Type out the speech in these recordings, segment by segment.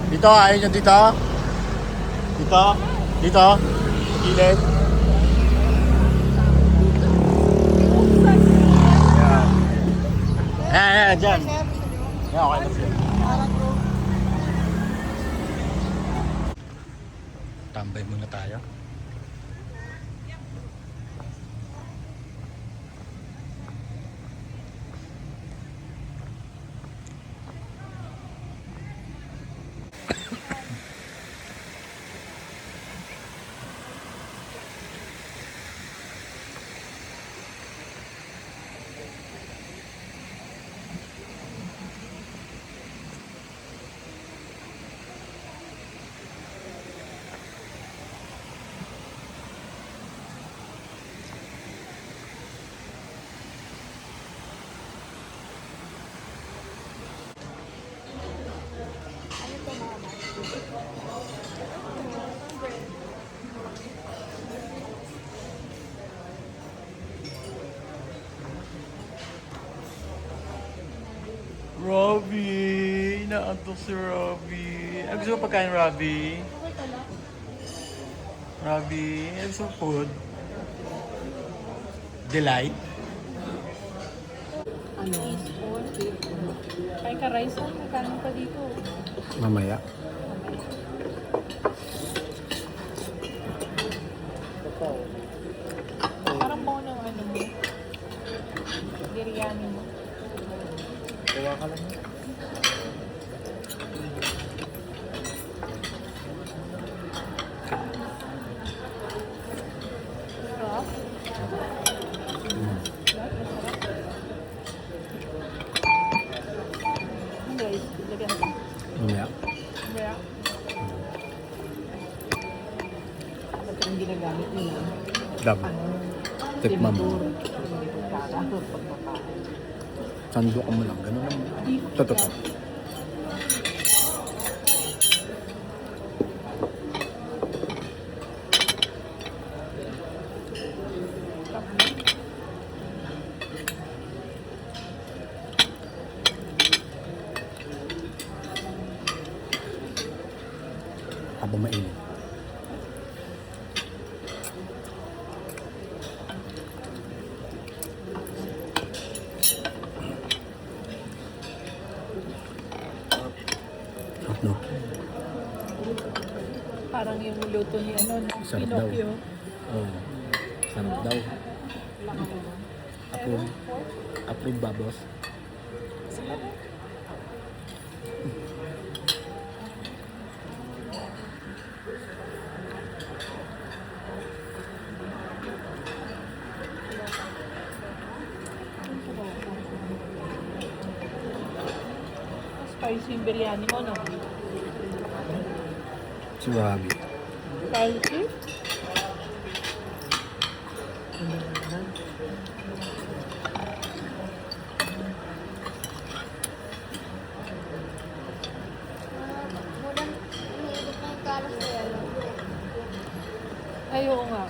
Dito, ayaw nyo dito. Dito. Dito. Gilid. Yan. Dyan. Yan, okay na siya. Tambay muna tayo. Robby! Inaantok si Robby. Ano gusto mo pagkain, Robby? Robby, ano gusto mo food? Delight? Ano? Kay ka rice on, magkano pa dito? Mamaya. Parang po ng ano mo. Biryani mo. Gawa ka lang. Sarap. Ang rice, lagyan ko. Mamaya. Kaya, ba't yung ginagamit nila? Dab. Tikman mo. Sando ka mo lang. Ganun lang. Totoo. Habang mainit. No. Parang yung luto ni ano, Sarap daw. Pinocchio. Oh. Sarap daw. Approve. Approve ba, boss? Spicy yung biryani mo, no? Si Robby. Spicy? Ay, oo nga.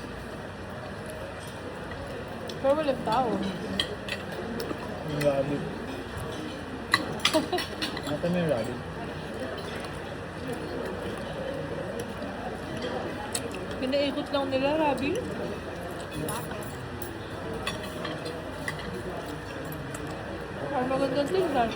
Pero walang tao. Yung Robby. Mata mo yung Robby. Pinaikot lang nila, Rabi. Ay, magandang tingnan.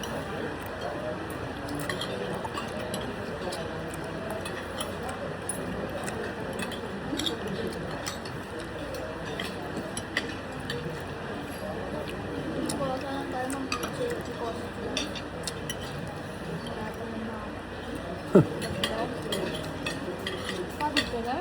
Pagod ka na?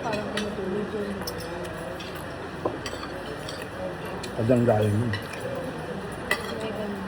Parang tumutulog yun. Padang galing mo. May ganun.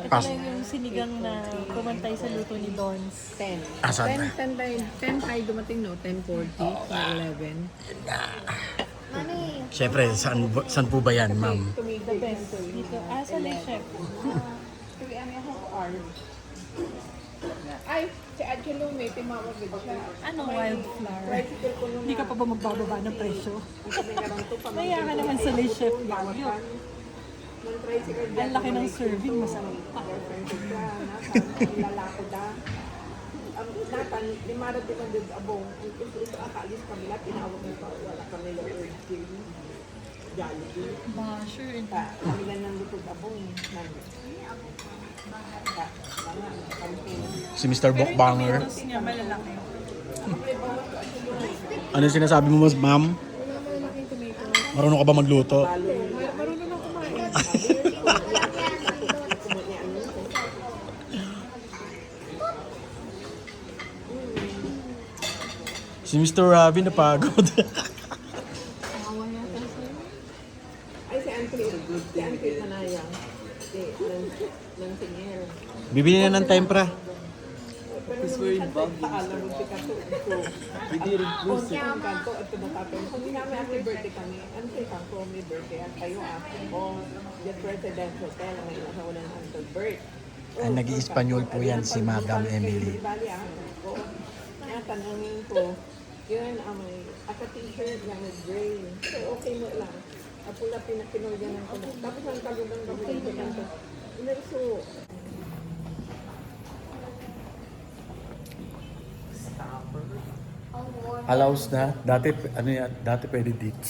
Ito Pas- na yung sinigang na pumantay sa luto ni Dons. 10. Asan? 10 tayo dumating, no? 10:40, 11. Siyempre, saan po ba yan, ma'am? The best. Dito. Sa na chef. Ay, si Angelo may timawag din siya. Ano wildflower? Tricycle ko nung Hindi ka pa ba magbababa ng presyo? kami karoon to. Maya ka naman sa Le Chef Baguio. Nang tricycle Ang laki ng serving, masarap pa. girlfriend ko siya. Natan, lalako da. Natan, limara din ang did abong. Ito akaalis kami lahat. Tinawag mo pa. Wala kami lang urging. Jollibee. Basher. Kami lang ng lupod abong. Si Mr. Pero yung Bokbanger. tomatoes niya malalaki. Ano yung sinasabi mo, ma'am? Marunong ka ba magluto? Marunong na kumain. Si Mr. Ravi napagod. Awa yata sa'yo. Ay, si Auntie. Si Auntie Manayang. Ng singer. Bibili na ng tempra. Pero nung paalam mo si Kato. Hindi rin cruise. Ang kanto at tumatapin. Kung hindi namin happy birthday kami, ano kayo kanto, may birthday at kayo ako. O, the President Hotel, may nasawalan ng Uncle Bert. Ay, nag-i-Espanyol po yan si Madam Emily. Bali ako. Kaya tanongin ko, yun ang may aka-t-shirt niya with gray. So, okay mo lang. Pula pinulyan ng kulo. Tapos ang kalugang gawin ko lang. So, Allows na. Dati, ano yan? Dati pwede dito.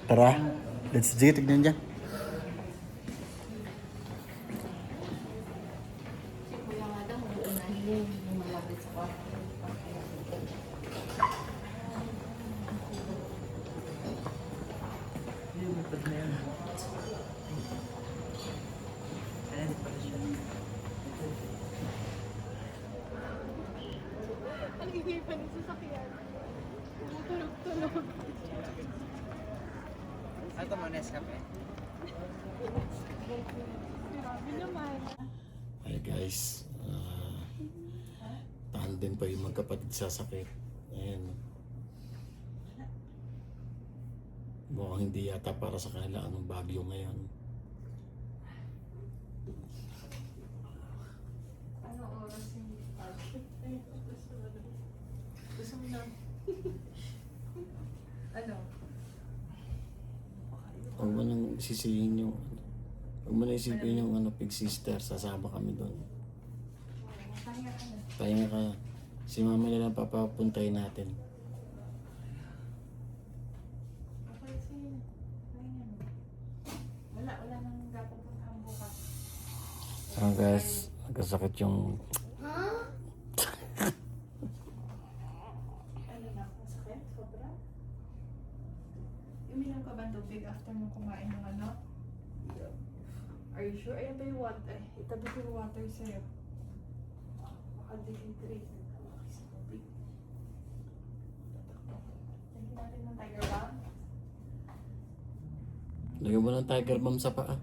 Tara. Let's sige, tignan dyan. Ito mo, Nescafe. Hi guys. Tandem pa yung magkapatid sasakit. Ayan. Mukhang hindi yata para sa kanila anong bagyo ngayon. Gusto mo na? Ano? Huwag mo nang sisihin yung... Huwag mo nang isipin yung Big Sister. Sasama kami doon. Pahinga ka. Si mama nila papapuntahin natin. Wala nang gapupuntahan bukas. Guys, nagkasakit yung... Ano na, masakit? Sobra? Uminom ka ba ng tubig after mo kumain ng ano? Are you sure? Ayan ba yung water? Itabi ko yung water sa'yo. Baka dehydrate. Sa tubig. Lagyan natin ng tiger balm. Lagyan mo ng tiger balm sa paa.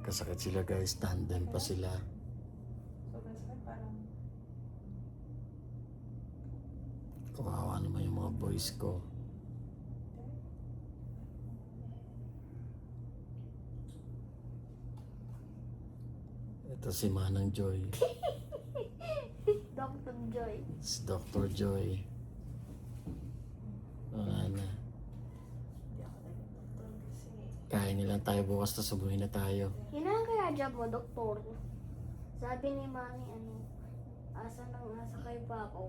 Kasakit sila guys, tandem pa sila. Sobrang sakit parang Kawawa naman yung mga boys ko. Ito si Manang Joy. Dr. Joy. Si Dr. Joy. Wala na. hindi ako naging doktor kasi Kain nilang tayo bukas, tapos umuwi na tayo. Yun ang job mo, doktor? Sabi ni Mami, asa kay Papa.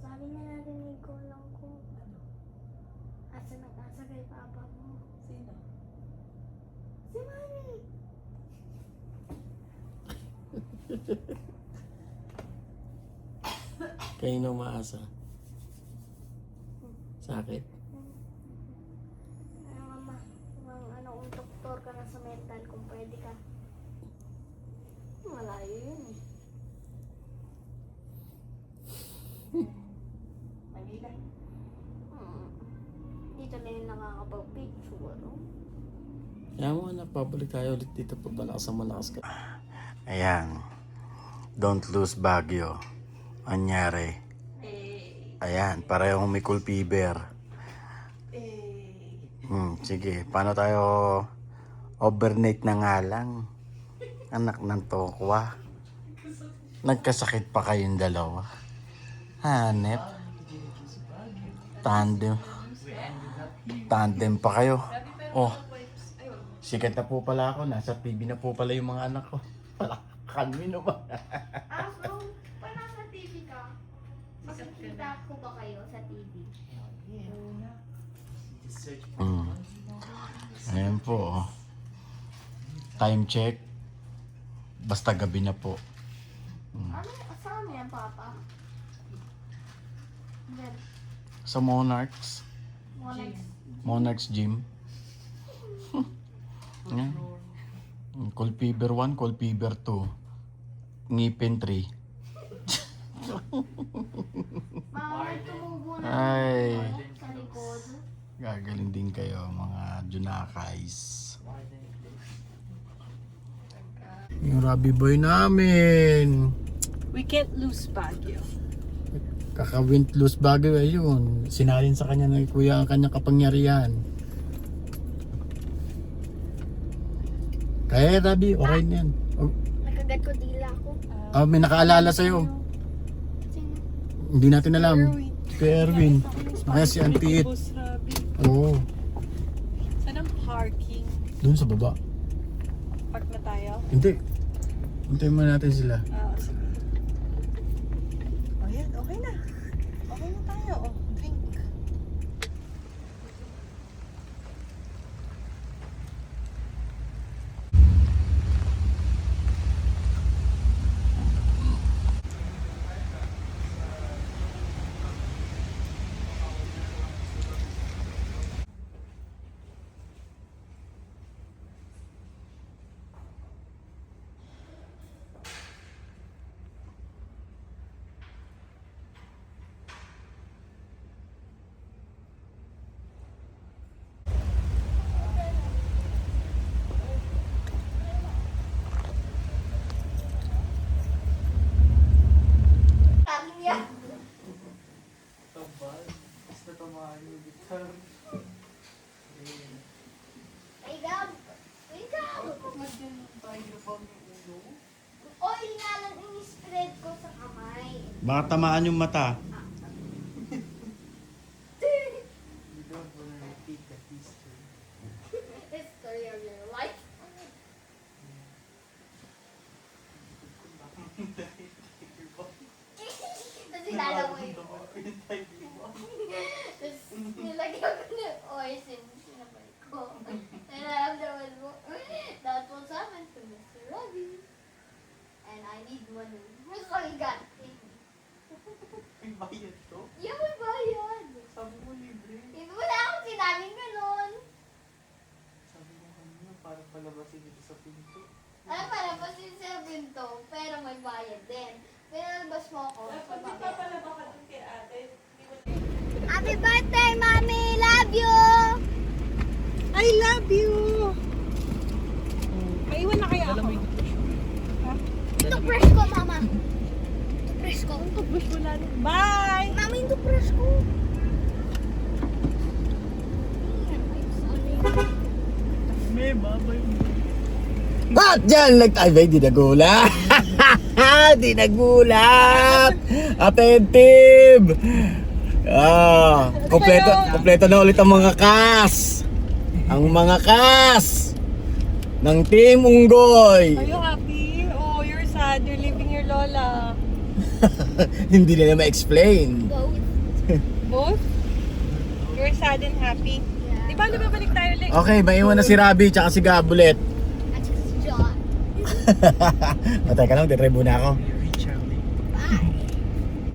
Sabi niya narinig ko lang ko. Asa kay Papa mo. Sino? Si Mami. Kayo maasa. Sakit. Mama, kung doktor ka na sa mental, kung pwede ka. Malayo yun eh. Manila. Dito na yung nakakapag-picture. Kaya mo anak, pabalik tayo ulit dito pag malakas ka. Ayan. Don't lose Baguio. Anyari. Ayan, parehong may cool fever. Sige, paano tayo overnight na nga lang? Anak ng tokwa. Nagkasakit pa kayong dalawa. Hanep. Tandem pa kayo. Oh, sikat na po pala ako. Nasa TV na po pala yung mga anak ko. Palakkan mo naman. So, pa nasa TV ka? Makikita ko ba kayo sa TV? Ayan po. Oh. Time check. Basta gabi na po. Saan yan, Papa? Then, Sa Monarchs. Monarchs Gym. Ayan. Cold fever 1, cold fever 2. Ngipin 3. Mama, tumubo na Ay. sa likod. Gagaling din kayo mga Junakais. Yung Robby boy namin. We can't lose Baguio. Kaka-wint loose Baguio ayun. Sinalin sa kanya ng kuya ang kanyang kapangyarihan. Kaya Robby, okay na yan. Nakagat ko dila ko. May nakaalala sa'yo. Sino? Hindi natin alam. Kay Erwin. Kaya si Auntie It. Bus, Robby. Oo. Saan ang parking? Doon sa baba. Park na tayo? Hindi. Hintayin muna natin sila. Sige. Oh, yan. Okay na. Okay na tayo. Oh, drink. Kanya. Ay, Gab. Ay, Gab. Oil nga lang in-spread ko sa kamay. Baka tamaan yung mata. History of your life. Tapos ilala mo yun. Tapos nilagyan ko ng oil sinabay ko. Nararamdaman mo, that will happen to Mr. Robbie. And I need money. Mas makigat. May bayad to? Yeah, may bayad. Sabi mo libre. Wala akong sinabing ganun. Sabi mo kanina para palabasin dito sa pinto. Alam para pa sa pinto, pero may bayad din. Pinalabas mo ako. Happy birthday, Mommy! Love you! I love you! Maiwan na kaya ako? Toothbrush ko, Mama. Toothbrush ko. Toothbrush mo lang. Bye! Mama, yung toothbrush ko. May babay mo. At dyan nagtay, di nagulat. Di nagulat. Attentive. Kompleto na ulit ang mga kas. Ang mga kas. ng Team Unggoy. Are you happy? Oh, you're sad. You're leaving your lola. Hindi nila ma-explain. Both. Both? You're sad and happy? Yeah. Di ba babalik tayo ulit? Okay, maiwan na si Robby tsaka si Gabulet. At saka si John. O, teka lang, titry muna ako. Charlie. Bye.